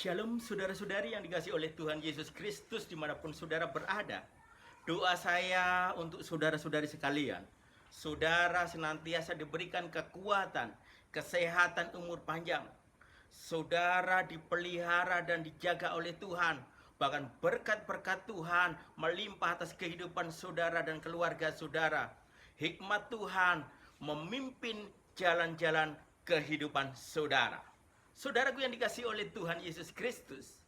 Shalom saudara-saudari yang dikasihi oleh Tuhan Yesus Kristus dimanapun saudara berada. Doa saya untuk saudara-saudari sekalian. Saudara senantiasa diberikan kekuatan, kesehatan, umur panjang. Saudara dipelihara dan dijaga oleh Tuhan. Bahkan berkat-berkat Tuhan melimpah atas kehidupan saudara dan keluarga saudara. Hikmat Tuhan memimpin jalan-jalan kehidupan saudara. Saudaraku yang dikasihi oleh Tuhan Yesus Kristus,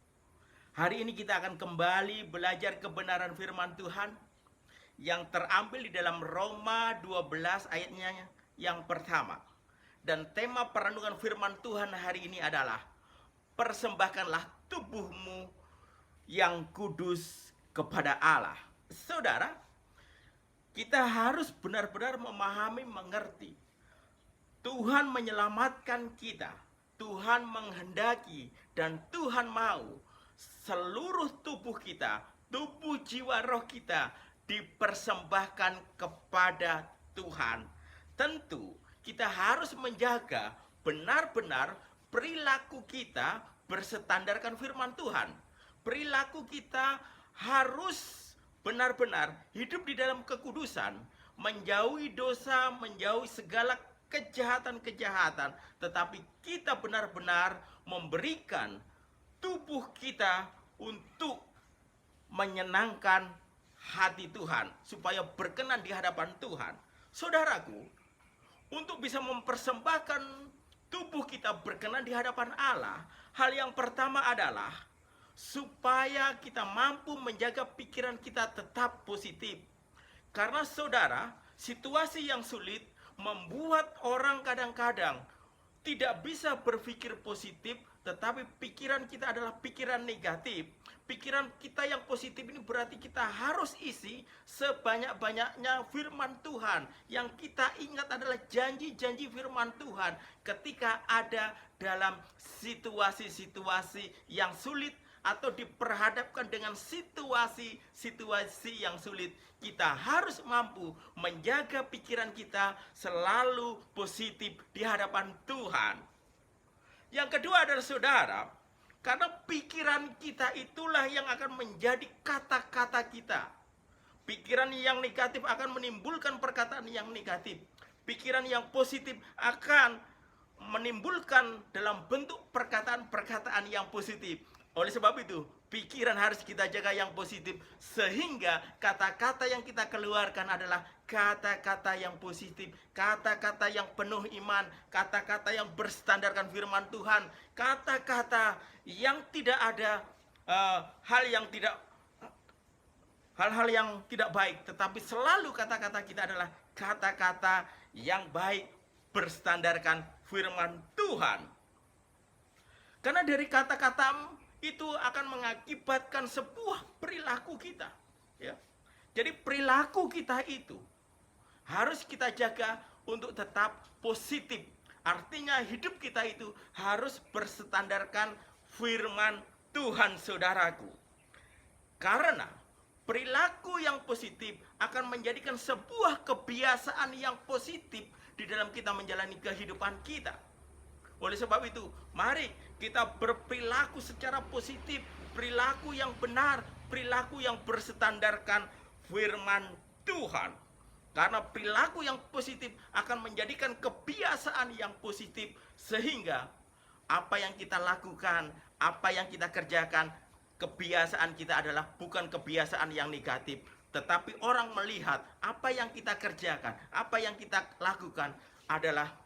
hari ini kita akan kembali belajar kebenaran firman Tuhan yang terambil di dalam Roma 12 ayatnya yang pertama. Dan tema perenungan firman Tuhan hari ini adalah persembahkanlah tubuhmu yang kudus kepada Allah. Saudara, kita harus benar-benar memahami, mengerti. Tuhan menyelamatkan kita. Tuhan menghendaki dan Tuhan mau seluruh tubuh kita, tubuh jiwa roh kita dipersembahkan kepada Tuhan. Tentu kita harus menjaga benar-benar perilaku kita berstandarkan firman Tuhan. Perilaku kita harus benar-benar hidup di dalam kekudusan, menjauhi dosa, menjauhi segala kejahatan-kejahatan, tetapi kita benar-benar memberikan tubuh kita untuk menyenangkan hati Tuhan, supaya berkenan di hadapan Tuhan. Saudaraku, untuk bisa mempersembahkan tubuh kita berkenan di hadapan Allah, hal yang pertama adalah supaya kita mampu menjaga pikiran kita tetap positif. Karena saudara, situasi yang sulit membuat orang kadang-kadang tidak bisa berpikir positif, tetapi pikiran kita adalah pikiran negatif. Pikiran kita yang positif ini berarti kita harus isi sebanyak-banyaknya firman Tuhan. Yang kita ingat adalah janji-janji firman Tuhan ketika ada dalam situasi-situasi yang sulit atau diperhadapkan dengan situasi-situasi yang sulit. Kita harus mampu menjaga pikiran kita selalu positif di hadapan Tuhan. Yang kedua adalah saudara, karena pikiran kita itulah yang akan menjadi kata-kata kita. Pikiran yang negatif akan menimbulkan perkataan yang negatif. Pikiran yang positif akan menimbulkan dalam bentuk perkataan-perkataan yang positif. Oleh sebab itu, pikiran harus kita jaga yang positif, sehingga kata-kata yang kita keluarkan adalah kata-kata yang positif, kata-kata yang penuh iman, kata-kata yang berstandarkan firman Tuhan, kata-kata yang tidak ada hal-hal yang tidak baik, tetapi selalu kata-kata kita adalah kata-kata yang baik berstandarkan firman Tuhan. Karena dari kata-kata itu akan mengakibatkan sebuah perilaku kita, ya. Jadi perilaku kita itu harus kita jaga untuk tetap positif. Artinya hidup kita itu harus berstandarkan firman Tuhan, saudaraku. Karena perilaku yang positif akan menjadikan sebuah kebiasaan yang positif di dalam kita menjalani kehidupan kita. Oleh sebab itu, mari kita berperilaku secara positif, perilaku yang benar, perilaku yang berstandarkan firman Tuhan. Karena perilaku yang positif akan menjadikan kebiasaan yang positif, sehingga apa yang kita lakukan, apa yang kita kerjakan, kebiasaan kita adalah bukan kebiasaan yang negatif, tetapi orang melihat apa yang kita kerjakan, apa yang kita lakukan adalah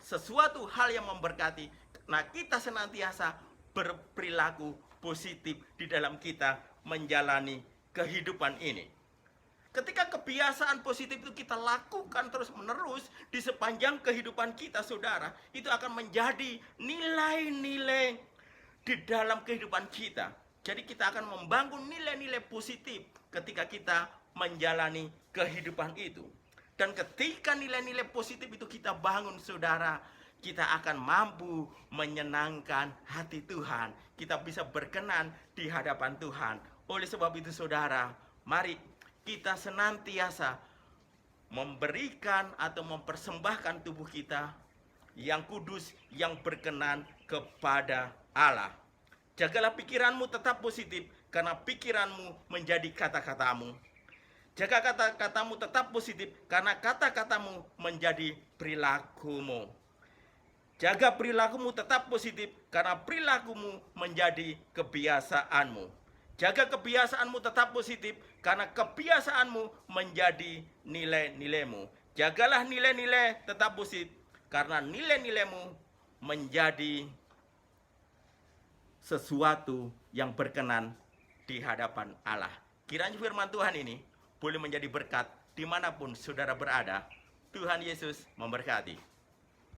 sesuatu hal yang memberkati. Nah, kita senantiasa berperilaku positif di dalam kita menjalani kehidupan ini. Ketika kebiasaan positif itu kita lakukan terus-menerus di sepanjang kehidupan kita, saudara, itu akan menjadi nilai-nilai di dalam kehidupan kita. Jadi kita akan membangun nilai-nilai positif ketika kita menjalani kehidupan itu. Dan ketika nilai-nilai positif itu kita bangun, saudara, kita akan mampu menyenangkan hati Tuhan. Kita bisa berkenan di hadapan Tuhan. Oleh sebab itu, saudara, mari kita senantiasa memberikan atau mempersembahkan tubuh kita yang kudus, yang berkenan kepada Allah. Jagalah pikiranmu tetap positif, karena pikiranmu menjadi kata-katamu. Jaga kata-katamu tetap positif, karena kata-katamu menjadi perilakumu. Jaga perilakumu tetap positif, karena perilakumu menjadi kebiasaanmu. Jaga kebiasaanmu tetap positif, karena kebiasaanmu menjadi nilai-nilaimu. Jagalah nilai-nilai tetap positif, karena nilai-nilaimu menjadi sesuatu yang berkenan di hadapan Allah. Kiranya firman Tuhan ini boleh menjadi berkat dimanapun saudara berada. Tuhan Yesus memberkati.